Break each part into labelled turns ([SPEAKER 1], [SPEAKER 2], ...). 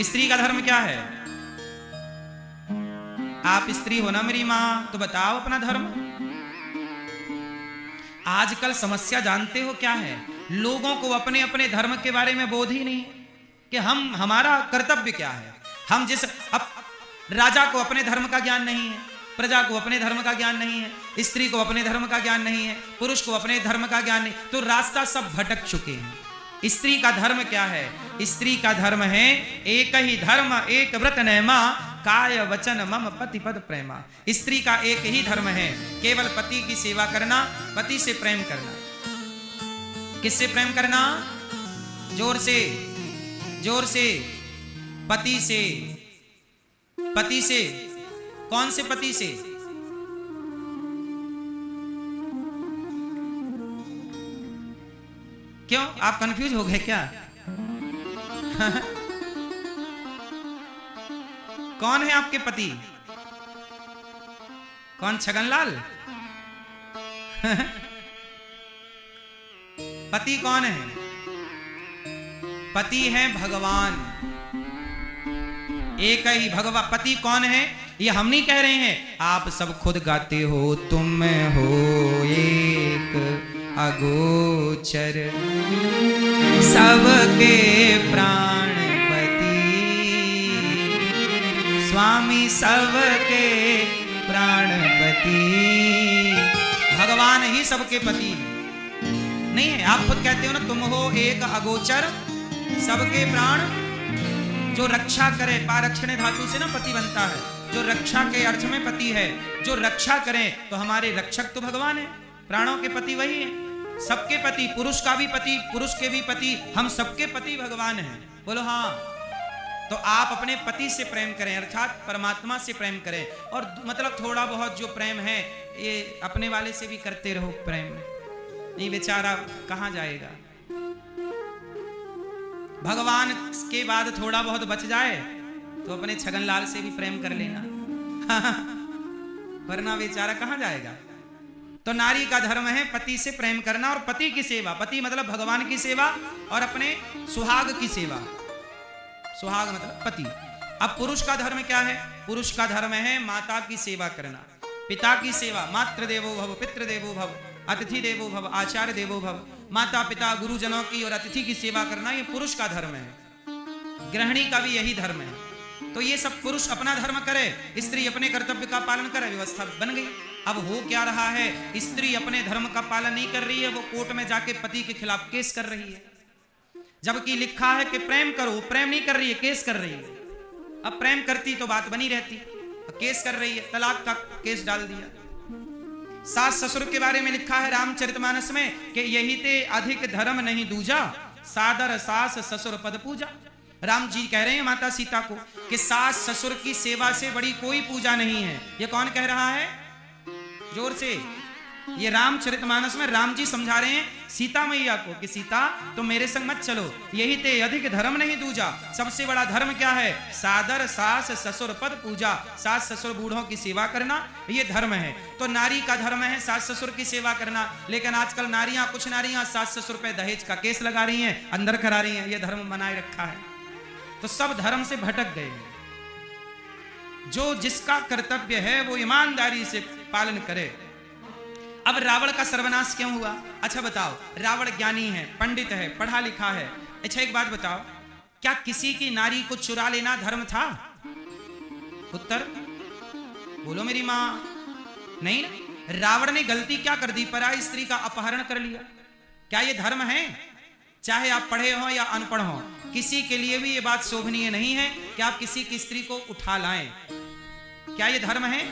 [SPEAKER 1] स्त्री का धर्म क्या है? आप स्त्री हो ना मेरी मां, तो बताओ अपना धर्म। आजकल समस्या जानते हो क्या है? लोगों को अपने अपने धर्म के बारे में बोध ही नहीं कि हमारा कर्तव्य क्या है। हम जिस अब राजा को अपने धर्म का ज्ञान नहीं है, प्रजा को अपने धर्म का ज्ञान नहीं है, स्त्री को अपने धर्म का ज्ञान नहीं है, पुरुष को अपने धर्म का ज्ञान नहीं, तो रास्ता सब भटक चुके हैं। स्त्री का धर्म क्या है? स्त्री का धर्म है एक ही धर्म एक व्रत नैमा, काय वचन मम पति पद प्रेमा। स्त्री का एक ही धर्म है, केवल पति की सेवा करना, पति से प्रेम करना। किससे प्रेम करना? जोर से, जोर से। पति से। पति से। कौन से पति से? क्यों, आप कंफ्यूज हो गए क्या? कौन है आपके पति? कौन? छगनलाल? पति कौन है? पति है भगवान, एक ही भगवान। पति कौन है ये हम नहीं कह रहे हैं, आप सब खुद गाते हो। तुम हो एक अगोचर सबके प्राणपति, स्वामी सबके प्राणपति। भगवान ही सबके पति नहीं है। आप खुद कहते हो ना, तुम हो एक अगोचर सबके प्राण। जो रक्षा करे, पारक्षण धातु से ना पति बनता है, जो रक्षा के अर्थ में पति है। जो रक्षा करें तो हमारे रक्षक तो भगवान है, प्राणों के पति वही है, सबके पति। पुरुष का भी पति, पुरुष के भी पति, हम सबके पति भगवान हैं। बोलो हाँ। तो आप अपने पति से प्रेम करें, अर्थात परमात्मा से प्रेम करें। और मतलब थोड़ा बहुत जो प्रेम है ये अपने वाले से भी करते रहो। प्रेम नहीं बेचारा कहां जाएगा। भगवान के बाद थोड़ा बहुत बच जाए तो अपने छगनलाल से भी प्रेम कर लेना, वरना बेचारा कहां जाएगा। तो नारी का धर्म है पति से प्रेम करना और पति की सेवा। पति मतलब भगवान की सेवा और अपने सुहाग की सेवा। सुहाग मतलब पति। अब पुरुष का धर्म क्या है? पुरुष का धर्म है माता की सेवा करना, पिता की सेवा। मातृ देवो भव, पितृ देवो भव, अतिथि देवो भव, आचार्य देवो भव। माता पिता गुरुजनों की और अतिथि की सेवा करना ये पुरुष का धर्म है। गृहिणी का भी यही धर्म है। तो ये सब पुरुष अपना धर्म करे, स्त्री अपने कर्तव्य का पालन करे, व्यवस्था बन गई। अब हो क्या रहा है? स्त्री अपने धर्म का पालन नहीं कर रही है, वो कोर्ट में जाके पति के खिलाफ केस कर रही है, जबकि लिखा है कि प्रेम करो। प्रेम नहीं कर रही है, केस कर रही है। अब प्रेम करती तो बात बनी रहती, केस कर रही है, तलाक का केस डाल दिया। सास ससुर के बारे में लिखा है रामचरितमानस में कि यही ते अधिक धर्म नहीं दूजा, सादर सास ससुर पद पूजा। राम जी कह रहे हैं माता सीता को कि सास ससुर की सेवा से बड़ी कोई पूजा नहीं है। ये कौन कह रहा है? जोर से। ये रामचरितमानस में राम जी समझा रहे हैं सीता मैया को कि सीता तुम मेरे संग मत चलो, यही ते अधिक धर्म नहीं दूजा। सबसे बड़ा धर्म क्या है? सादर सास ससुर पद पूजा। सास ससुर बूढ़ों की सेवा करना ये धर्म है। तो नारी का धर्म है सास ससुर की सेवा करना। लेकिन आजकल नारियां, कुछ नारियां सास ससुर पे दहेज का केस लगा रही हैं, अंदर करा रही हैं। ये धर्म बनाए रखा है। तो सब धर्म से भटक गए। जो जिसका कर्तव्य है वो ईमानदारी से पालन करे। अब रावण का सर्वनाश क्यों हुआ? अच्छा बताओ, रावण ज्ञानी है, पंडित है, पढ़ा लिखा है। अच्छा एक बात बताओ, क्या किसी की नारी को चुरा लेना धर्म था? उत्तर बोलो मेरी मां। नहीं ना। रावण ने गलती क्या कर दी? पराई स्त्री का अपहरण कर लिया। क्या ये धर्म है? चाहे आप पढ़े हो या अनपढ़ हो, किसी के लिए भी ये बात शोभनीय नहीं है कि आप किसी की स्त्री को उठा लाएं। क्या ये धर्म है?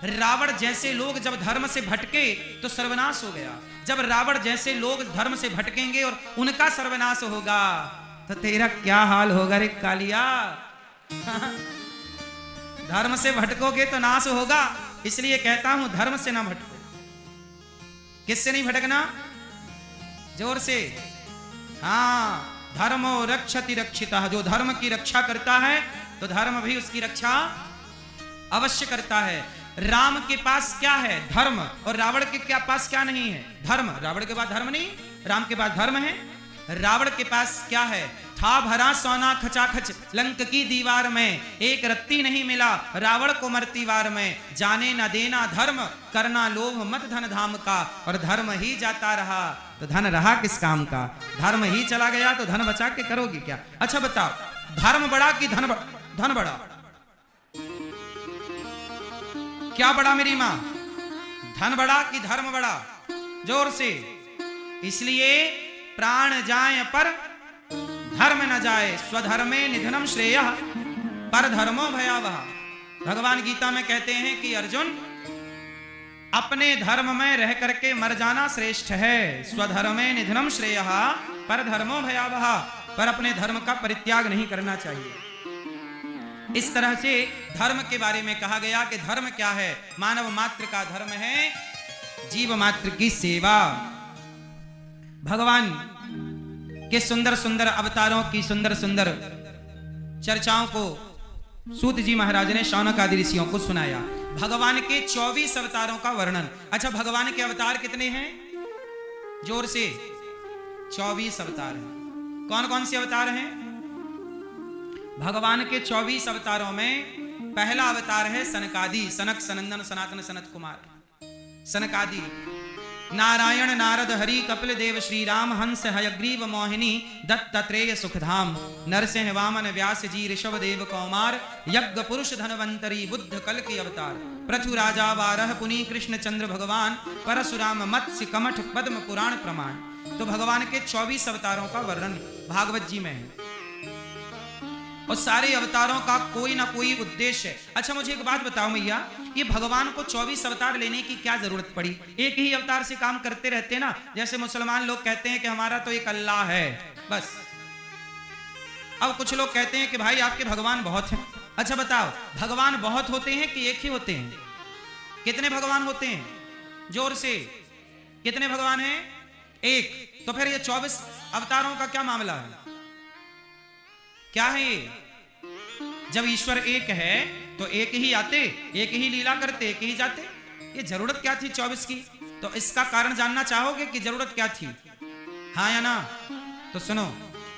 [SPEAKER 1] रावण जैसे लोग जब धर्म से भटके तो सर्वनाश हो गया। जब रावण जैसे लोग धर्म से भटकेंगे और उनका सर्वनाश होगा तो तेरा क्या हाल होगा रे कालिया। धर्म से भटकोगे तो नाश होगा। इसलिए कहता हूं धर्म से ना भटको। किससे नहीं भटकना? जोर से। हाँ, धर्मो रक्षति रक्षिता। जो धर्म की रक्षा करता है तो धर्म भी उसकी रक्षा अवश्य करता है। राम के पास क्या है? धर्म। और रावण के पास क्या नहीं है? धर्म। रावण के पास धर्म नहीं, राम के पास धर्म है। रावण के पास क्या है? था भरा सोना खचाखच लंक की दीवार में, एक रत्ती नहीं मिला रावण को मरती वार में। जाने न देना धर्म करना लोभ मत धन धाम का, और धर्म ही जाता रहा तो धन रहा किस काम का। धर्म ही चला गया तो धन बचा के करोगे क्या। अच्छा बताओ, धर्म बड़ा कि धन बड़ा? क्या बड़ा मेरी मां, धन बड़ा कि धर्म बड़ा? जोर से। इसलिए प्राण जाए पर धर्म न जाए, स्वधर्मे निधनम श्रेय पर धर्मो भयावह। भगवान गीता में कहते हैं कि अर्जुन, अपने धर्म में रह करके मर जाना श्रेष्ठ है। स्वधर्मे निधनम श्रेय पर धर्मो भयावह, पर अपने धर्म का परित्याग नहीं करना चाहिए। इस तरह से धर्म के बारे में कहा गया कि धर्म क्या है। मानव मात्र का धर्म है जीव मात्र की सेवा। भगवान के सुंदर सुंदर अवतारों की सुंदर सुंदर चर्चाओं को सूत जी महाराज ने शौनक आदि ऋषियों को सुनाया। भगवान के 24 अवतारों का वर्णन। अच्छा, भगवान के अवतार कितने हैं? जोर से। 24 अवतार हैं। कौन कौन से अवतार हैं? भगवान के 24 अवतारों में पहला अवतार है सनकादि, सनक सनंदन सनातन सनत कुमार। सनकादि नारायण नारद हरि कपिल देव श्री राम हंस हयग्रीव मोहिनी दत्तात्रेय सुखधाम नरसिंह वामन व्यास जी ऋषभ देव कौमार यज्ञ पुरुष धनवंतरी बुद्ध कल की अवतार पृथु राजा वारह पुनि कृष्ण चंद्र भगवान परशुराम मत्स्य कमठ पद्म पुराण प्रमाण। तो भगवान के 24 अवतारों का वर्णन भागवत जी में है और सारे अवतारों का कोई ना कोई उद्देश्य है। अच्छा, मुझे एक बात बताओ मैया, ये भगवान को 24 अवतार लेने की क्या जरूरत पड़ी? एक ही अवतार से काम करते रहते ना। जैसे मुसलमान लोग कहते हैं कि हमारा तो एक अल्लाह है बस। अब कुछ लोग कहते हैं कि भाई आपके भगवान बहुत हैं। अच्छा बताओ, भगवान बहुत होते हैं कि एक ही होते हैं? कितने भगवान होते हैं? जोर से। कितने भगवान हैं? एक। तो फिर ये 24 अवतारों का क्या मामला है? क्या है ये? जब ईश्वर एक है तो एक ही आते, एक ही लीला करते, एक ही जाते। ये जरूरत क्या थी 24 की? तो इसका कारण जानना चाहोगे कि जरूरत क्या थी? हाँ या ना? तो सुनो,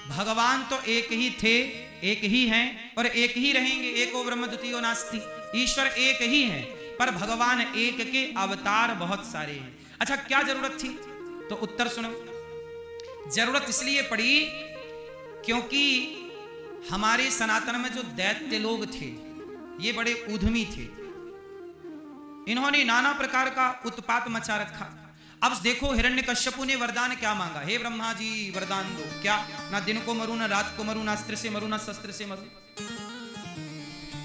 [SPEAKER 1] भगवान तो एक ही थे, एक ही हैं और एक ही रहेंगे। एको ब्रह्म द्वितीयो नास्ति। ईश्वर एक ही है पर भगवान एक के अवतार बहुत सारे हैं। अच्छा, क्या जरूरत थी? तो उत्तर सुनो। जरूरत इसलिए पड़ी क्योंकि हमारे सनातन में जो दैत्य लोग थे ये बड़े उद्यमी थे। इन्होंने नाना प्रकार का उत्पात मचा रखा। अब देखो, हिरण्यकश्यपु ने वरदान क्या मांगा? हे ब्रह्मा जी वरदान दो। क्या? ना दिन को मरूं, ना रात को मरूं, ना अस्त्र से मरूं, ना शस्त्र से मरूं।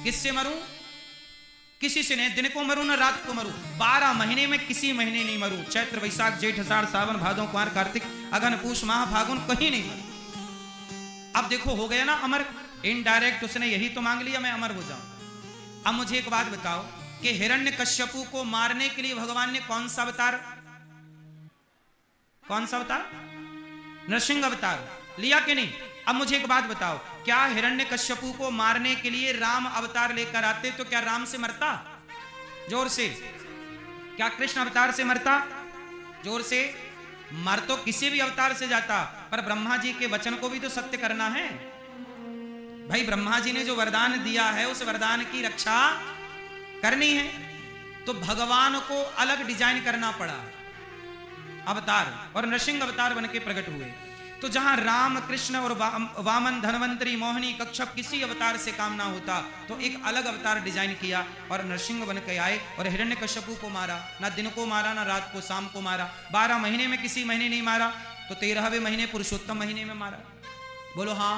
[SPEAKER 1] किससे मरूं? किसी से नहीं। दिन को मरूं ना रात को मरूं, 12 महीने में किसी महीने नहीं मरूं। चैत्र वैशाख जेठ आषाढ़ सावन भादो कुमार कार्तिक अगन पूष माह फागुन कहीं नहीं मरूं। अब देखो, हो गया ना अमर। इनडायरेक्ट उसने यही तो मांग लिया, मैं अमर हो जाऊं। अब मुझे एक बात बताओ कि हिरण्यकश्यपु को मारने के लिए भगवान ने कौन सा अवतार नरसिंह अवतार लिया कि नहीं? अब मुझे एक बात बताओ, क्या हिरण्यकश्यपु को मारने के लिए राम अवतार लेकर आते तो क्या राम से मरता? जोर से। क्या कृष्ण अवतार से मरता? जोर से। मर तो किसी भी अवतार से जाता, पर ब्रह्मा जी के वचन को भी तो सत्य करना है भाई। ब्रह्मा जी ने जो वरदान दिया है उस वरदान की रक्षा करनी है। तो भगवान को अलग डिजाइन करना पड़ा अवतार, और नरसिंह अवतार बनके प्रकट हुए। तो जहां राम कृष्ण और वामन धनवंतरी मोहिनी कच्छप किसी अवतार से काम ना होता तो एक अलग अवतार डिजाइन किया और नरसिंह बन के आए और हिरण्यकश्यपु को मारा। ना दिन को मारा, ना रात को, शाम को मारा। 12 महीने में किसी महीने नहीं मारा तो 13वें महीने पुरुषोत्तम महीने में मारा। बोलो हाँ।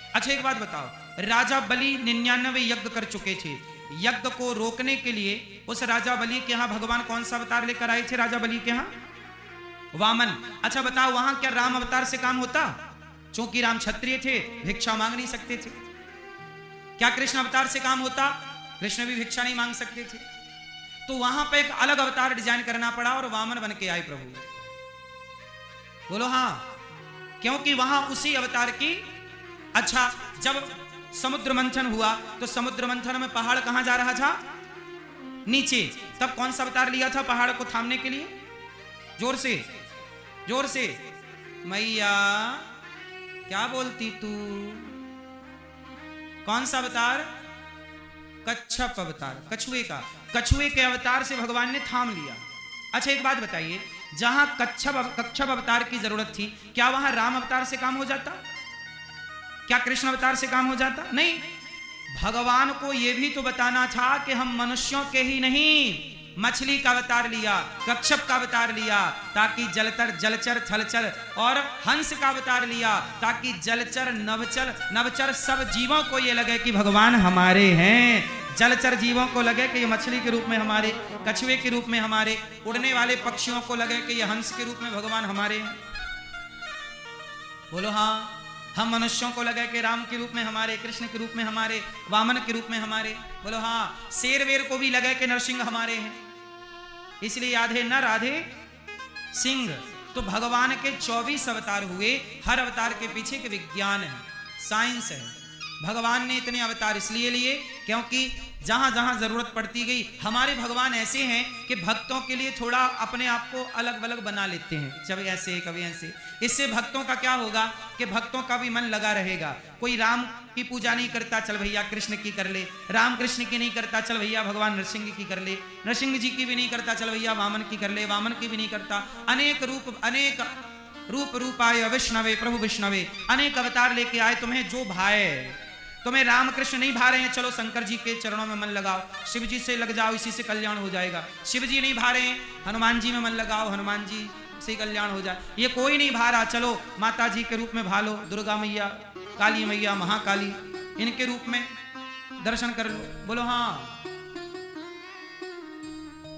[SPEAKER 1] अच्छा, एक बात बताओ, राजा बलि 99 यज्ञ कर चुके थे। यज्ञ को रोकने के लिए उस राजा बलि के यहां भगवान कौन सा अवतार लेकर आए थे? राजा बलि के यहां वामन। अच्छा बताओ, वहां क्या राम अवतार से काम होता? क्योंकि राम क्षत्रिय थे, भिक्षा मांग नहीं सकते थे। क्या कृष्ण अवतार से काम होता? कृष्ण भी भिक्षा नहीं मांग सकते थे। तो वहां पे एक अलग अवतार डिजाइन करना पड़ा और वामन बन के आए प्रभु। बोलो हाँ। क्योंकि वहां उसी अवतार की। अच्छा, जब समुद्र मंथन हुआ तो समुद्र मंथन में पहाड़ कहां जा रहा था? नीचे। तब कौन सा अवतार लिया था पहाड़ को थामने के लिए? जोर से, जोर से। मैया क्या बोलती तू? कौन सा अवतार? कच्छप अवतार, कछुए का। कछुए के अवतार से भगवान ने थाम लिया। अच्छा एक बात बताइए, जहां कच्छप अवतार की जरूरत थी, क्या वहां राम अवतार से काम हो जाता? क्या कृष्ण अवतार से काम हो जाता? नहीं। भगवान को यह भी तो बताना था कि हम मनुष्यों के ही नहीं, मछली का अवतार लिया, कच्छप का अवतार लिया, ताकि जलचर थलचर, और हंस का अवतार लिया ताकि जलचर नवचर सब जीवों को ये लगे कि भगवान हमारे हैं। जलचर जीवों को लगे कि ये मछली के रूप में हमारे, कछुए के रूप में हमारे, उड़ने वाले पक्षियों को लगे कि ये हंस के रूप में भगवान हमारे हैं। बोलो हाँ। हम मनुष्यों को लगे कि राम के रूप में हमारे, कृष्ण के रूप में हमारे, वामन के रूप में हमारे। बोलो हाँ। शेर वेर को भी लगे कि नरसिंह हमारे हैं, इसलिए आधे नर आधे सिंह। तो भगवान के 24 अवतार हुए, हर अवतार के पीछे के विज्ञान है, साइंस है। भगवान ने इतने अवतार इसलिए लिए क्योंकि जहां जहां जरूरत पड़ती गई, हमारे भगवान ऐसे हैं कि भक्तों के लिए थोड़ा अपने आप को अलग अलग बना लेते हैं, कभी ऐसे कभी ऐसे। इससे भक्तों का क्या होगा कि भक्तों का भी मन लगा रहेगा। कोई राम की पूजा नहीं करता, चल भैया कृष्ण की कर ले। राम कृष्ण की नहीं करता, चल भैया भगवान नरसिंह की कर ले। नरसिंह जी की भी नहीं करता, चल भैया वामन की कर ले। वामन की भी नहीं करता। अनेक रूप रूपाय विष्णवे प्रभु विष्णवे, अनेक अवतार लेके आए। तुम्हें जो भाए, तुम्हें राम कृष्ण नहीं भा रहे हैं, चलो शंकर जी के चरणों में मन लगाओ, शिव जी से लग जाओ, इसी से कल्याण हो जाएगा। शिव जी नहीं भा रहे हैं, हनुमान जी में मन लगाओ, हनुमान जी से कल्याण हो जाए। ये कोई नहीं भा रहा, चलो माता जी के रूप में भा लो, दुर्गा मैया, काली मैया, महाकाली, इनके रूप में दर्शन कर लो। बोलो हाँ।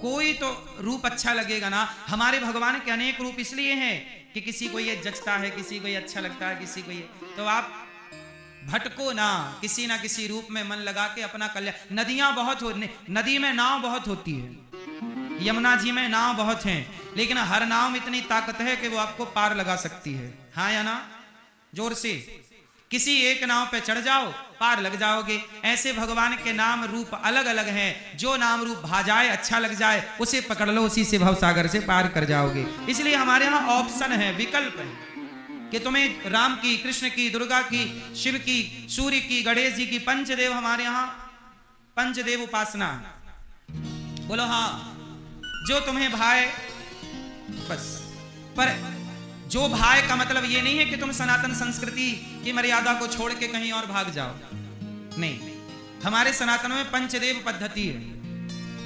[SPEAKER 1] कोई तो रूप अच्छा लगेगा ना। हमारे भगवान के अनेक रूप इसलिए हैं कि किसी को ये जचता है, किसी को ये अच्छा लगता है, किसी को ये। तो आप भटको ना, किसी ना किसी रूप में मन लगा के अपना कल्याण। नदियां बहुत नदी में नाव बहुत होती है, यमुना जी में नाव बहुत हैं, लेकिन हर नाव में इतनी ताकत है कि वो आपको पार लगा सकती है। हाँ या ना? जोर से। किसी एक नाव पे चढ़ जाओ, पार लग जाओगे। ऐसे भगवान के नाम रूप अलग अलग हैं। जो नाम रूप भा जाए, अच्छा लग जाए, उसे पकड़ लो, उसी से भवसागर से पार कर जाओगे। इसलिए हमारे यहाँ ऑप्शन है, विकल्प है कि तुम्हें राम की, कृष्ण की, दुर्गा की, शिव की, सूर्य की, गणेश जी की, पंचदेव। हमारे यहाँ पंचदेव उपासना। बोलो हाँ। जो तुम्हें भाए बस। पर जो भाई का मतलब ये नहीं है कि तुम सनातन संस्कृति की मर्यादा को छोड़ के कहीं और भाग जाओ। नहीं, हमारे सनातन में पंचदेव पद्धति है।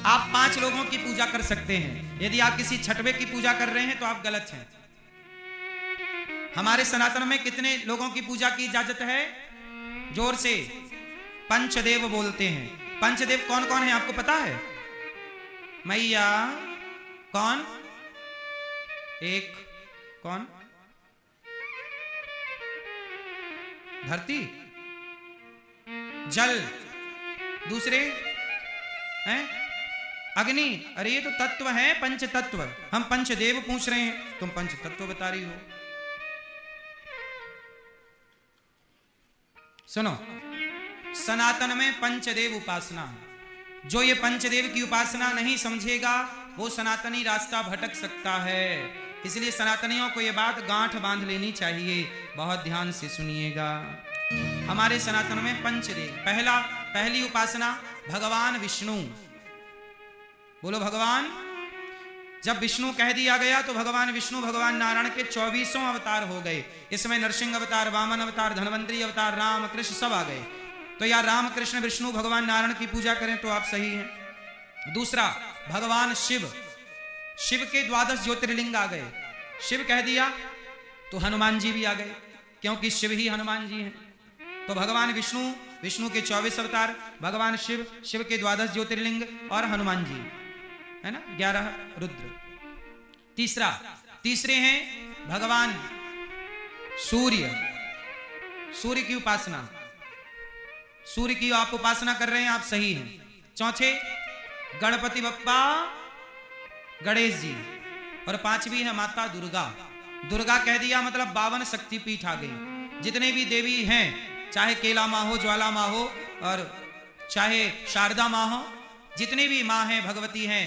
[SPEAKER 1] आप 5 लोगों की पूजा कर सकते हैं। यदि आप किसी छठवे की पूजा कर रहे हैं तो आप गलत हैं। हमारे सनातन में कितने लोगों की पूजा की इजाजत है? जोर से। पंचदेव बोलते हैं। पंचदेव कौन कौन है आपको पता है? मैया कौन? एक कौन? धरती, जल, दूसरे हैं अग्नि। अरे ये तो तत्व है, पंच तत्व। हम पंचदेव पूछ रहे हैं, तुम पंच तत्व बता रही हो। सुनो, सनातन में पंचदेव उपासना है। जो ये पंचदेव की उपासना नहीं समझेगा वो सनातनी रास्ता भटक सकता है। इसलिए सनातनियों को ये बात गांठ बांध लेनी चाहिए। बहुत ध्यान से सुनिएगा। हमारे सनातन में पंचदेव। पहली उपासना भगवान विष्णु। बोलो भगवान। जब विष्णु कह दिया गया तो भगवान विष्णु भगवान नारायण के 24 अवतार हो गए। इसमें नरसिंह अवतार, वामन अवतार, धन्वंतरी अवतार, राम कृष्ण सब आ गए। तो यार राम कृष्ण विष्णु भगवान नारायण की पूजा करें तो आप सही हैं। दूसरा भगवान शिव। शिव के 12 ज्योतिर्लिंग आ गए। शिव कह दिया तो हनुमान जी भी आ गए, क्योंकि शिव ही हनुमान जी हैं। तो भगवान विष्णु, विष्णु के 24 अवतार, भगवान शिव, शिव के 12 ज्योतिर्लिंग, और हनुमान जी है ना 11 रुद्र। तीसरे हैं भगवान सूर्य। सूर्य की उपासना। सूर्य की आप उपासना कर रहे हैं, आप सही हैं। चौथे गणपति बप्पा गणेश जी, और 5वीं है माता दुर्गा। दुर्गा कह दिया मतलब 52 शक्तिपीठ आ गई। जितने भी देवी हैं, चाहे केला माँ हो, ज्वाला माँ हो, और चाहे शारदा माँ हो, जितने भी माँ हैं भगवती हैं,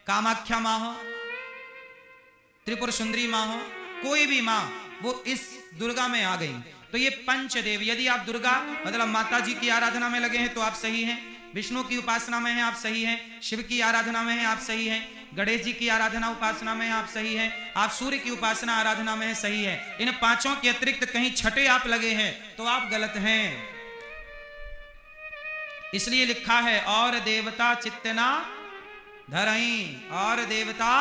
[SPEAKER 1] कामाख्या माँ हो, त्रिपुर सुंदरी माँ हो, कोई भी माँ वो इस दुर्गा में आ गई। तो ये पंचदेव, यदि आप दुर्गा मतलब माता जी की आराधना में लगे हैं तो आप सही हैं, विष्णु की उपासना में हैं आप सही हैं, शिव की आराधना में हैं आप सही हैं, गणेश जी की आराधना उपासना में आप सही हैं, आप सूर्य की उपासना आराधना में सही है। इन पांचों के अतिरिक्त कहीं छठे आप लगे हैं तो आप गलत हैं। इसलिए लिखा है और देवता चित्त ना धरई, और देवता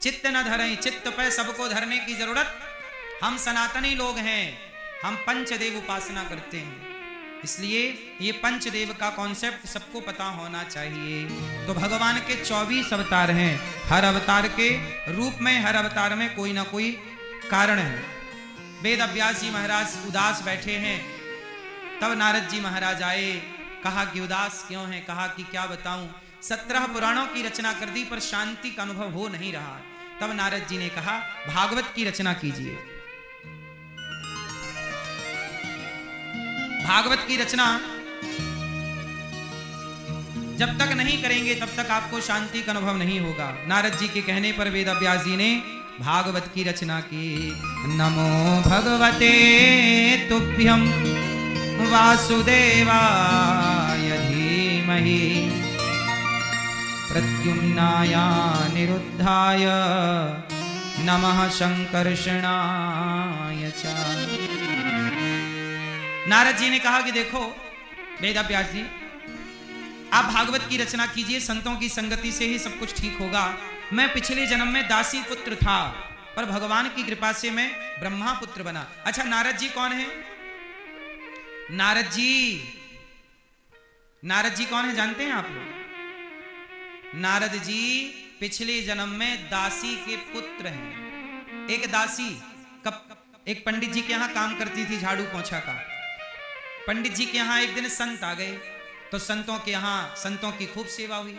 [SPEAKER 1] चित्त न धरई, चित्त पे सबको धरने की जरूरत, हम सनातनी लोग हैं, हम पंचदेव उपासना करते हैं, इसलिए ये पंचदेव का कॉन्सेप्ट सबको पता होना चाहिए। तो भगवान के 24 अवतार हैं, हर अवतार के रूप में, हर अवतार में कोई ना कोई कारण है। वेद व्यास जी महाराज उदास बैठे हैं, तब नारद जी महाराज आए, कहा कि उदास क्यों हैं, कहा कि क्या बताऊं, 17 पुराणों की रचना कर दी पर शांति का अनुभव हो नहीं रहा। तब नारद जी ने कहा भागवत की रचना कीजिए। भागवत की रचना जब तक नहीं करेंगे तब तक आपको शांति का अनुभव नहीं होगा। नारद जी के कहने पर वेद व्यास जी ने भागवत की रचना की। नमो भगवते तुभ्यं वासुदेवाय धीमहि प्रद्युम्नाय निरुद्धाय नमः संकर्षणाय च। नारद जी ने कहा कि देखो वेद व्यास जी, आप भागवत की रचना कीजिए, संतों की संगति से ही सब कुछ ठीक होगा। मैं पिछले जन्म में दासी पुत्र था पर भगवान की कृपा से मैं ब्रह्मा पुत्र बना। अच्छा, नारद जी कौन है? नारद जी कौन है जानते हैं आप लोग? नारद जी पिछले जन्म में दासी के पुत्र हैं। एक दासी एक पंडित जी के यहां काम करती थी, झाड़ू पोंछा का। पंडित जी के यहां एक दिन संत आ गए, तो संतों के यहां संतों की खूब सेवा हुई।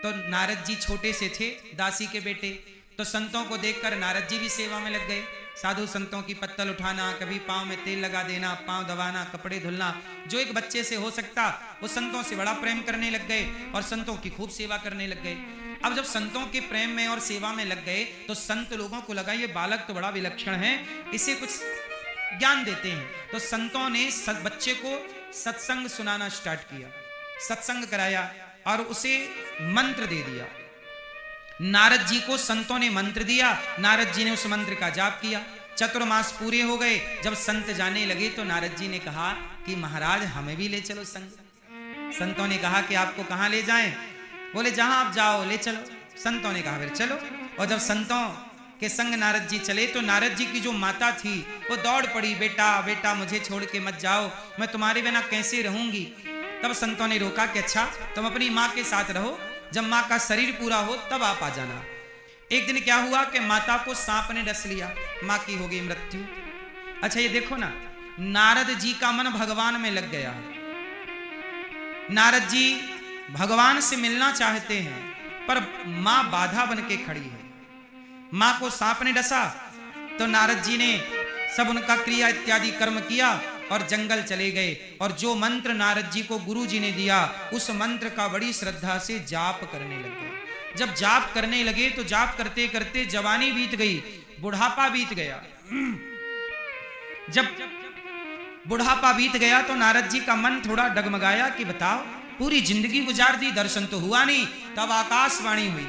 [SPEAKER 1] तो नारद जी छोटे से थे, दासी के बेटे, तो संतों को देखकर नारद जी भी सेवा में लग गए। साधु संतों की पत्तल उठाना, कभी पांव में तेल लगा देना, पांव दबाना, कपड़े धुलना, जो एक बच्चे से हो सकता वो संतों से बड़ा प्रेम करने लग गए और संतों की खूब सेवा करने लग गए। अब जब संतों के प्रेम में और सेवा में लग गए तो संत लोगों को लगा ये बालक तो बड़ा विलक्षण है, इसे कुछ ज्ञान देते हैं। तो संतों ने बच्चे को सत्संग सुनाना स्टार्ट किया, सत्संग कराया और उसे मंत्र दे दिया। नारद जी को संतों ने मंत्र दिया, नारद जी ने उस मंत्र का जाप किया। चतुर्मास पूरे हो गए। जब संत जाने लगे तो नारद जी ने कहा कि महाराज हमें भी ले चलो संग। संतों ने कहा कि आपको कहां ले जाएं? बोले जहां आप जाओ ले चलो। संतों ने कहा फिर चलो। और जब संतों के संग नारद जी चले तो नारद जी की जो माता थी वो दौड़ पड़ी, बेटा बेटा मुझे छोड़ के मत जाओ, मैं तुम्हारे बिना कैसे रहूंगी। तब संतों ने रोका कि अच्छा तुम अपनी माँ के साथ रहो, जब माँ का शरीर पूरा हो तब आप आ जाना। एक दिन क्या हुआ कि माता को सांप ने डस लिया, माँ की हो गई मृत्यु। अच्छा ये देखो ना, नारद जी का मन भगवान में लग गया। नारद जी भगवान से मिलना चाहते हैं पर माँ बाधा बन के खड़ी है। माँ को सांप ने डसा तो नारद जी ने सब उनका क्रिया इत्यादि कर्म किया और जंगल चले गए। और जो मंत्र नारद जी को गुरु जी ने दिया उस मंत्र का बड़ी श्रद्धा से जाप करने लगे। जब जाप करने लगे तो जाप करते करते जवानी बीत गई, बुढ़ापा बीत गया। जब बुढ़ापा बीत गया तो नारद जी का मन थोड़ा डगमगाया कि बताओ पूरी जिंदगी गुजार दी, दर्शन तो हुआ नहीं। तब आकाशवाणी हुई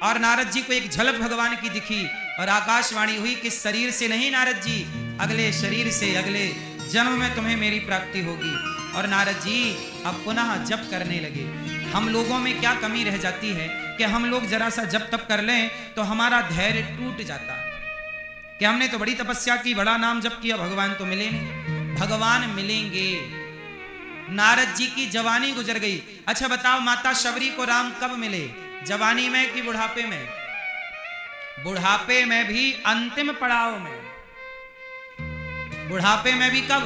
[SPEAKER 1] और नारद जी को एक झलक भगवान की दिखी और आकाशवाणी हुई कि शरीर से नहीं नारद जी, अगले शरीर से अगले जन्म में तुम्हें मेरी प्राप्ति होगी। और नारद जी अब पुनः जप करने लगे। हम लोगों में क्या कमी रह जाती है कि हम लोग जरा सा जप तप कर लें तो हमारा धैर्य टूट जाता है कि हमने तो बड़ी तपस्या की, बड़ा नाम जप किया, भगवान तो मिले नहीं। भगवान मिलेंगे। नारद जी की जवानी गुजर गई। अच्छा बताओ माता शबरी को राम कब मिले, जवानी में कि बुढ़ापे में? बुढ़ापे में भी अंतिम पड़ाव में। बुढ़ापे में भी कब?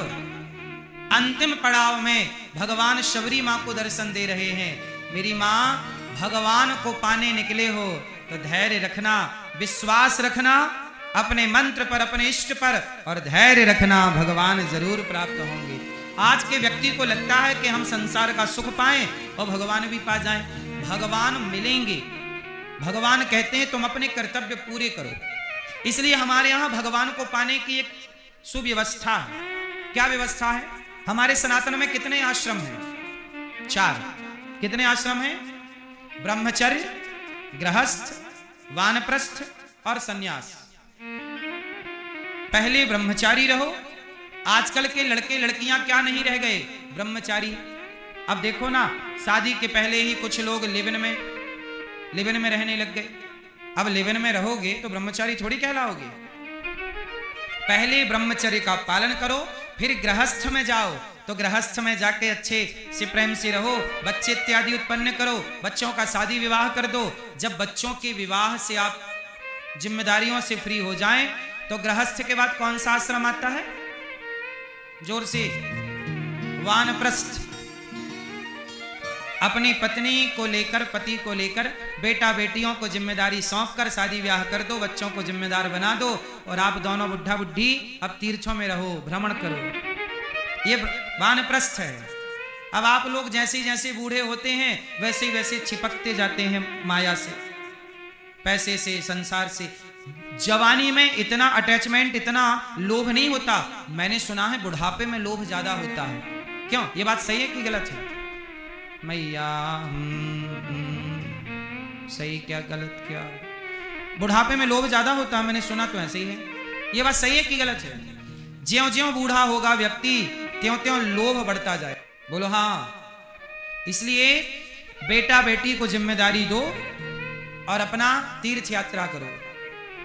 [SPEAKER 1] अंतिम पड़ाव में भगवान शबरी मां को दर्शन दे रहे हैं। मेरी मां भगवान को पाने निकले हो तो धैर्य रखना, विश्वास रखना अपने मंत्र पर, अपने इष्ट पर, और धैर्य रखना, भगवान जरूर प्राप्त होंगे। आज के व्यक्ति को लगता है कि हम संसार का सुख पाएं और भगवान भी पा जाएं। भगवान मिलेंगे। भगवान कहते हैं तुम अपने कर्तव्य पूरे करो। इसलिए हमारे यहां भगवान को पाने की एक सुव्यवस्था है। क्या व्यवस्था है? हमारे सनातन में कितने आश्रम हैं? 4। कितने आश्रम हैं? ब्रह्मचर्य, गृहस्थ, वानप्रस्थ और सन्यास। पहले ब्रह्मचारी रहो। आजकल के लड़के लड़कियां क्या नहीं रह गए? ब्रह्मचारी। अब देखो ना, शादी के पहले ही कुछ लोग लिव इन में रहने लग गए। अब लिव इन में रहोगे तो ब्रह्मचारी थोड़ी कहलाओगे। पहले ब्रह्मचर्य का पालन करो, फिर गृहस्थ में जाओ। तो गृहस्थ में जाके अच्छे से प्रेम से रहो, बच्चे इत्यादि उत्पन्न करो, बच्चों का शादी विवाह कर दो। जब बच्चों के विवाह से आप जिम्मेदारियों से फ्री हो जाएं, तो गृहस्थ के बाद कौन सा आश्रम आता है? जोर से। वानप्रस्थ। अपनी पत्नी को लेकर, पति को लेकर, बेटा बेटियों को जिम्मेदारी सौंप कर शादी ब्याह कर दो, बच्चों को जिम्मेदार बना दो, और आप दोनों बुढ़ा बुढ़ी अब तीर्थों में रहो, भ्रमण करो। ये वानप्रस्थ है। अब आप लोग जैसे जैसे बूढ़े होते हैं वैसे वैसे छिपकते जाते हैं माया से, पैसे से, संसार से। जवानी में इतना अटैचमेंट, इतना लोभ नहीं होता। मैंने सुना है बुढ़ापे में लोभ ज्यादा होता है। क्यों? ये बात सही है कि गलत है? मैया सही क्या गलत क्या? बुढ़ापे में लोभ ज्यादा होता है, मैंने सुना तो ऐसे ही है। ये बात सही है कि गलत है? ज्यों ज्यों बूढ़ा होगा व्यक्ति, त्यों त्यों लोभ बढ़ता जाए। बोलो हाँ। इसलिए बेटा बेटी को जिम्मेदारी दो और अपना तीर्थ यात्रा करो।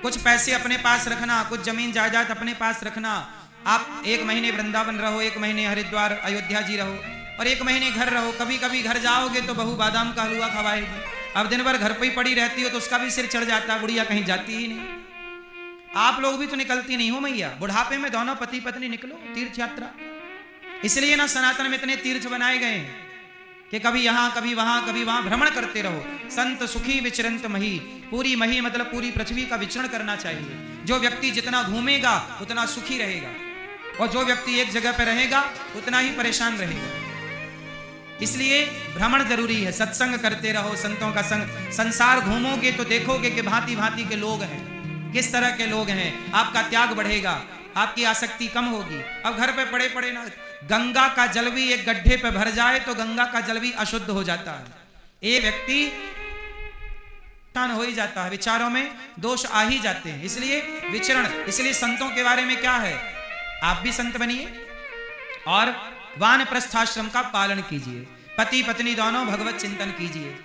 [SPEAKER 1] कुछ पैसे अपने पास रखना, कुछ जमीन जायदाद अपने पास रखना। आप 1 महीने वृंदावन रहो, 1 महीने हरिद्वार अयोध्या जी रहो, और 1 महीने घर रहो। कभी कभी घर जाओगे तो बहू बादाम का हलवा खवाएगी। अब दिन भर घर पे ही पड़ी रहती हो तो उसका भी सिर चढ़ जाता है। बुढ़िया कहीं जाती ही नहीं। आप लोग भी तो निकलती नहीं हो मैया। बुढ़ापे में दोनों पति पत्नी निकलो तीर्थ यात्रा। इसलिए ना सनातन में इतने तीर्थ बनाए गए हैं कि कभी यहां कभी वहां कभी वहां भ्रमण करते रहो। संत सुखी विचरंत मही। पूरी मही मतलब पूरी पृथ्वी का विचरण करना चाहिए। जो व्यक्ति जितना घूमेगा उतना सुखी रहेगा, और जो व्यक्ति एक जगह पर रहेगा उतना ही परेशान रहेगा। इसलिए भ्रमण जरूरी है। सत्संग करते रहो, संतों का संग। संसार घूमोगे तो देखोगे कि भांति भांति के लोग हैं, किस तरह के लोग हैं। आपका त्याग बढ़ेगा, आपकी आसक्ति कम होगी। अब घर पे पड़े पड़े ना, गंगा का जल भी एक गड्ढे पे भर जाए तो गंगा का जल भी अशुद्ध हो जाता है। ये व्यक्ति टान हो ही जाता है, विचारों में दोष आ ही जाते हैं। इसलिए विचरण। इसलिए संतों के बारे में क्या है? आप भी संत बनिए और वानप्रस्थाश्रम का पालन कीजिए। पति पत्नी दोनों भगवत चिंतन कीजिए।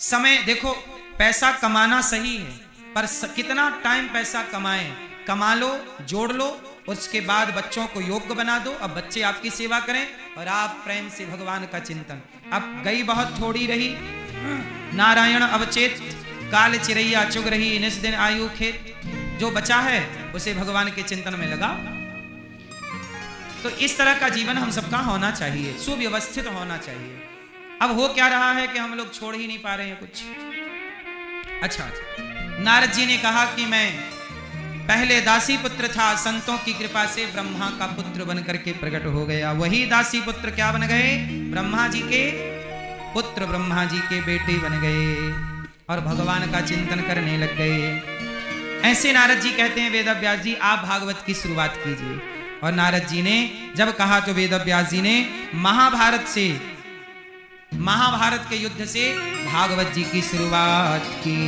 [SPEAKER 1] समय देखो, पैसा कमाना सही है, पर कितना टाइम पैसा कमाएं। कमा लो, जोड़ लो, उसके बाद बच्चों को योग्य बना दो। अब बच्चे आपकी सेवा करें और आप प्रेम से भगवान का चिंतन। अब गई बहुत थोड़ी रही, नारायण अवचेत, काल चिरैया चुग रही, निस दिन आयु खेत। जो बचा है उसे भगवान के चिंतन में लगाओ। तो इस तरह का जीवन हम सबका होना चाहिए, सुव्यवस्थित होना चाहिए। अब हो क्या रहा है कि हम लोग छोड़ ही नहीं पा रहे हैं कुछ। अच्छा, नारद जी ने कहा कि मैं पहले दासी पुत्र था, संतों की कृपा से ब्रह्मा का पुत्र बनकर के प्रकट हो गया। वही दासी पुत्र क्या बन गए? ब्रह्मा जी के पुत्र, ब्रह्मा जी के बेटे बन गए और भगवान का चिंतन करने लग गए। ऐसे नारद जी कहते हैं, वेदव्यास जी आप भागवत की शुरुआत कीजिए। और नारद जी ने जब कहा तो वेदव्यास जी ने महाभारत के युद्ध से भागवत जी की शुरुआत की।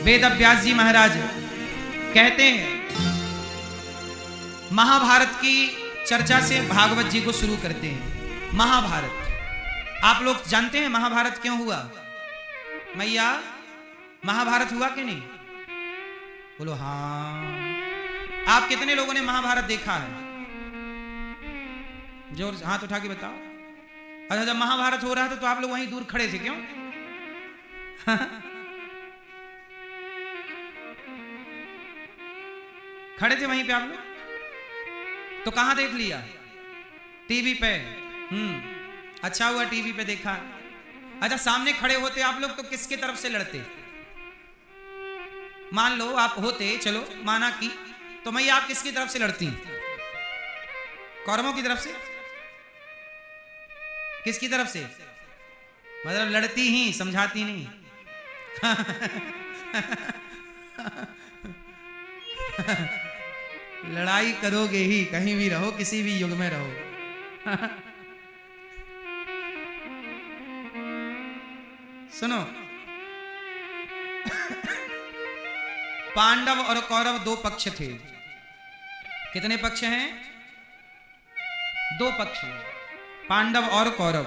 [SPEAKER 1] वेदव्यास जी महाराज कहते हैं, महाभारत की चर्चा से भागवत जी को शुरू करते हैं। महाभारत आप लोग जानते हैं महाभारत क्यों हुआ? मैया महाभारत हुआ कि नहीं? बोलो हाँ। आप कितने लोगों ने महाभारत देखा है? जोर से हाथ उठा के बताओ। अच्छा, जब महाभारत हो रहा था तो आप लोग वहीं दूर खड़े थे, क्यों? खड़े थे वहीं पे आप लोग? तो कहां देख लिया? टीवी पे। अच्छा हुआ टीवी पे देखा। अच्छा, सामने खड़े होते आप लोग तो किसके तरफ से लड़ते? मान लो आप होते, चलो माना कि, तो मैं आप किसकी तरफ से लड़ती? कौरवों की तरफ से? किसकी तरफ से? मतलब लड़ती ही, समझाती नहीं। लड़ाई करोगे ही, कहीं भी रहो, किसी भी युग में रहो। सुनो, पांडव और कौरव दो पक्ष थे। कितने पक्ष हैं? दो पक्ष हैं, पांडव और कौरव।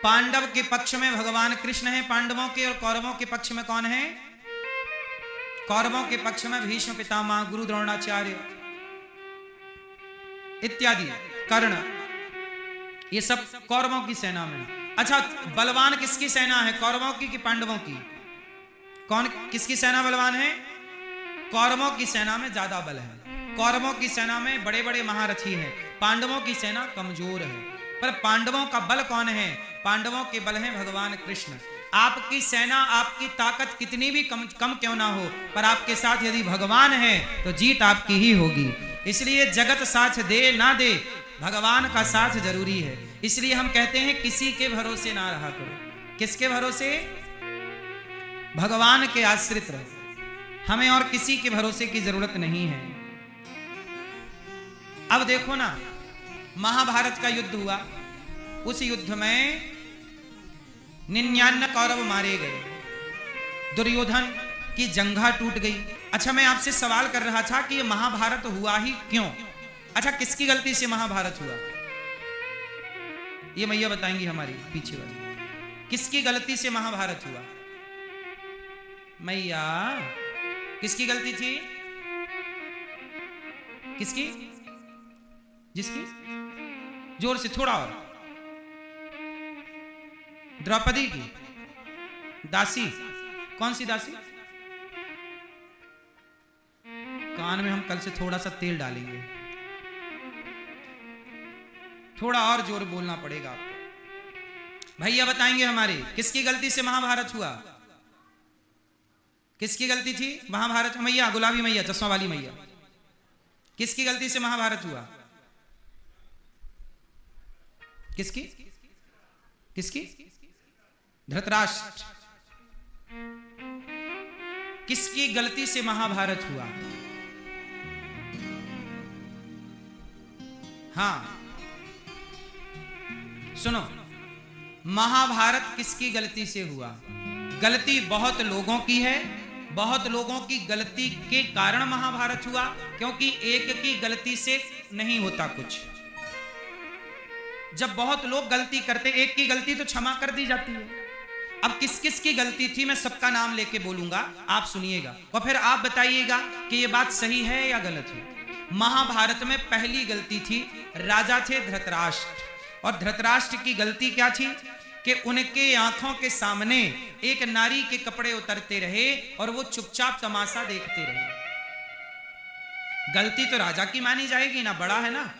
[SPEAKER 1] पांडव के पक्ष में भगवान कृष्ण हैं, पांडवों के, और कौरवों के पक्ष में कौन है? कौरवों के पक्ष में भीष्म पितामह, गुरु द्रोणाचार्य इत्यादि, कर्ण, ये सब कौरवों की सेना में। अच्छा, बलवान किसकी सेना है, कौरवों की कि पांडवों की? कौन, किसकी सेना बलवान है? कौरवों की सेना में ज्यादा बल है। कौरवों की सेना में बड़े बड़े महारथी हैं, पांडवों की सेना कमजोर है। पर पांडवों का बल कौन है? पांडवों के बल है भगवान कृष्ण। आपकी सेना, आपकी ताकत कितनी भी कम क्यों ना हो, पर आपके साथ यदि भगवान है तो जीत आपकी ही होगी। इसलिए जगत साथ दे ना दे, भगवान का साथ जरूरी है। इसलिए हम कहते हैं किसी के भरोसे ना रहा करो। किसके भरोसे? भगवान के आश्रित रहो। हमें और किसी के भरोसे की जरूरत नहीं है। अब देखो ना, महाभारत का युद्ध हुआ, उस युद्ध में 99 कौरव मारे गए, दुर्योधन की जंघा टूट गई। अच्छा, मैं आपसे सवाल कर रहा था कि ये महाभारत हुआ ही क्यों? अच्छा, किसकी गलती से महाभारत हुआ? ये मैया बताएंगी हमारी पीछे वाली, किसकी गलती से महाभारत हुआ? मैया, किसकी गलती थी? किसकी? जिसकी? जोर से, थोड़ा और। द्रौपदी की? दासी? कौन सी दासी? कान में हम कल से थोड़ा सा तेल डालेंगे, थोड़ा और जोर बोलना पड़ेगा आपको। भैया बताएंगे हमारे, किसकी गलती से महाभारत हुआ? किसकी गलती थी महाभारत? मैया, गुलाबी मैया, चश्मा वाली मैया, किसकी गलती से महाभारत हुआ? किसकी? किसकी? धृतराष्ट्र। किसकी गलती से महाभारत हुआ? हाँ, सुनो, महाभारत किसकी गलती से हुआ? गलती बहुत लोगों की है, बहुत लोगों की गलती के कारण महाभारत हुआ, क्योंकि एक की गलती से नहीं होता कुछ। जब बहुत लोग गलती करते, एक की गलती तो क्षमा कर दी जाती है। अब किस किस की गलती थी, मैं सबका नाम लेके बोलूंगा, आप सुनिएगा और फिर आप बताइएगा कि ये बात सही है या गलत है। महाभारत में पहली गलती थी, राजा थे धृतराष्ट्र, और धृतराष्ट्र की गलती क्या थी कि उनके आंखों के सामने एक नारी के कपड़े उतरते रहे और वो चुपचाप तमाशा देखते रहे। गलती तो राजा की मानी जाएगी ना, बड़ा है ना।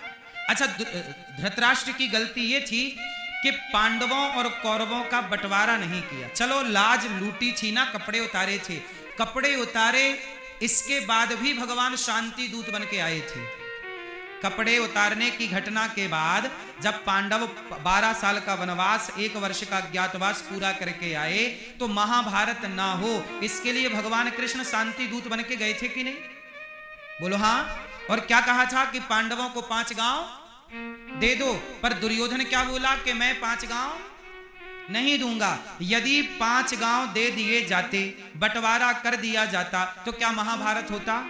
[SPEAKER 1] अच्छा, धृतराष्ट्र की गलती ये थी कि पांडवों और कौरवों का बंटवारा नहीं किया। चलो, लाज लूटी थी ना, कपड़े उतारे थे, कपड़े उतारे, इसके बाद भी भगवान शांति दूत बन के आए थे। कपड़े उतारने की घटना के बाद जब पांडव 12 साल का वनवास, 1 वर्ष का अज्ञातवास पूरा करके आए, तो महाभारत ना हो इसके लिए भगवान कृष्ण शांति दूत बन के गए थे कि नहीं? बोलो हाँ। और क्या कहा था कि पांडवों को 5 गांव दे दो, पर दुर्योधन क्या बोला कि मैं 5 गांव नहीं दूंगा। यदि 5 गांव दे दिए जाते, बंटवारा कर दिया जाता, तो क्या महाभारत होता?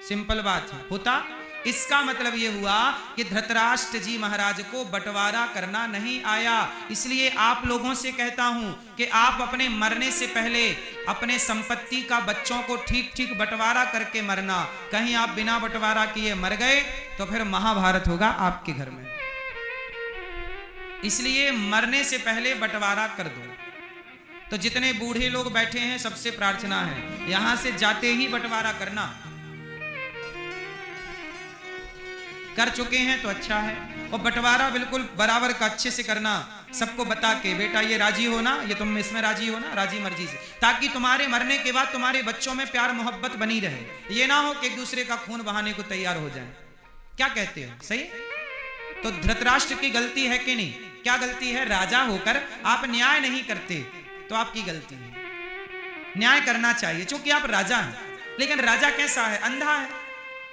[SPEAKER 1] सिंपल बात है, होता। इसका मतलब यह हुआ कि धृतराष्ट्र जी महाराज को बंटवारा करना नहीं आया। इसलिए आप लोगों से कहता हूं कि आप अपने मरने से पहले अपने संपत्ति का बच्चों को ठीक ठीक बंटवारा करके मरना। कहीं आप बिना बंटवारा किए मर गए तो फिर महाभारत होगा आपके घर में। इसलिए मरने से पहले बंटवारा कर दो। तो जितने बूढ़े लोग बैठे हैं, सबसे प्रार्थना है, यहां से जाते ही बंटवारा करना। कर चुके हैं तो अच्छा है, और बंटवारा बिल्कुल बराबर का अच्छे से करना, सबको बता के, बेटा ये राजी हो ना, ये तुम इसमें राजी हो ना, राजी मर्जी से, ताकि तुम्हारे मरने के बाद तुम्हारे बच्चों में प्यार मोहब्बत बनी रहे। ये ना हो कि एक दूसरे का खून बहाने को तैयार हो जाए। क्या कहते हो? सही? तो धृतराष्ट्र की गलती है कि नहीं? क्या गलती है? राजा होकर आप न्याय नहीं करते। तो आपकी गलती है। न्याय करना चाहिए क्योंकि आप राजा हैं, लेकिन राजा कैसा है? अंधा है।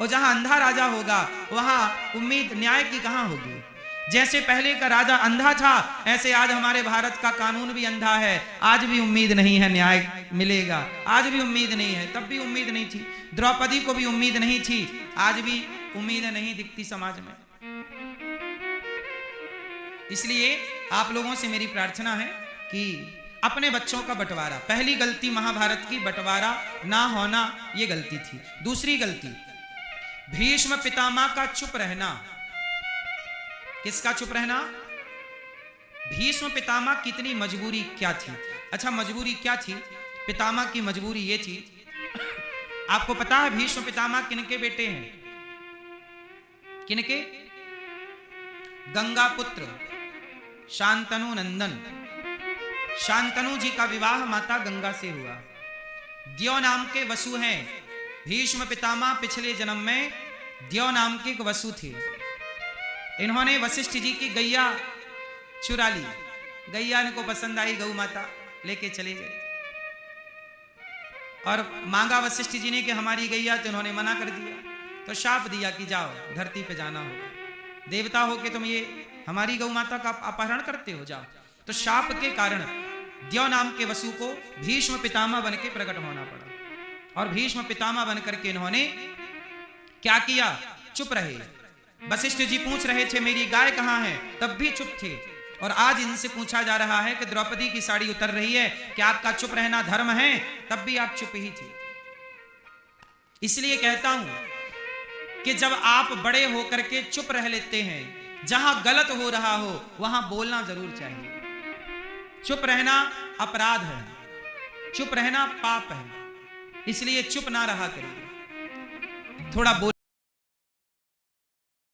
[SPEAKER 1] और जहां अंधा राजा होगा वहां उम्मीद न्याय की कहां होगी? जैसे पहले का राजा अंधा था, ऐसे आज हमारे भारत का कानून भी अंधा है। आज भी उम्मीद नहीं है न्याय मिलेगा, आज भी उम्मीद नहीं है। तब भी उम्मीद नहीं थी, द्रौपदी को भी उम्मीद नहीं थी, आज भी उम्मीद नहीं दिखती समाज में। इसलिए आप लोगों से मेरी प्रार्थना है कि अपने बच्चों का बंटवारा, पहली गलती महाभारत की बंटवारा ना होना, ये गलती थी। दूसरी गलती भीष्म पितामह का चुप रहना। किसका चुप रहना? भीष्म पितामह की इतनी मजबूरी क्या थी? अच्छा, मजबूरी क्या थी? पितामह की मजबूरी ये थी, आपको पता है भीष्म पितामह किनके बेटे हैं? किनके? गंगा पुत्र शांतनु नंदन। शांतनु जी का विवाह माता गंगा से हुआ। द्यौ नाम के वसु हैं। भीष्म पितामह पिछले जन्म में द्यौ नाम के एक वसु थे। इन्होंने वशिष्ठ जी की गैया चुरा ली। गैया इनको पसंद आई, गौ माता लेके चले गए और मांगा वशिष्ठ जी ने कि हमारी गैया, तो इन्होंने मना कर दिया। तो शाप दिया कि जाओ धरती पे जाना होगा, देवता हो के तुम ये हमारी गौ माता का अपहरण करते हो, जाओ। तो शाप के कारण द्यौ नाम के वसु को भीष्म पितामह बन के प्रकट होना पड़ा। और भीष्म पितामह बनकर के इन्होंने क्या किया? चुप रहे। वशिष्ठ जी पूछ रहे थे मेरी गाय कहां है, तब भी चुप थे। और आज इनसे पूछा जा रहा है कि द्रौपदी की साड़ी उतर रही है, क्या आपका चुप रहना धर्म है? तब भी आप चुप ही थे। इसलिए कहता हूं कि जब आप बड़े होकर के चुप रह लेते हैं, जहां गलत हो रहा हो वहां बोलना जरूर चाहिए। चुप रहना अपराध है, चुप रहना पाप है, इसलिए चुप ना रहा करिए, थोड़ा बोल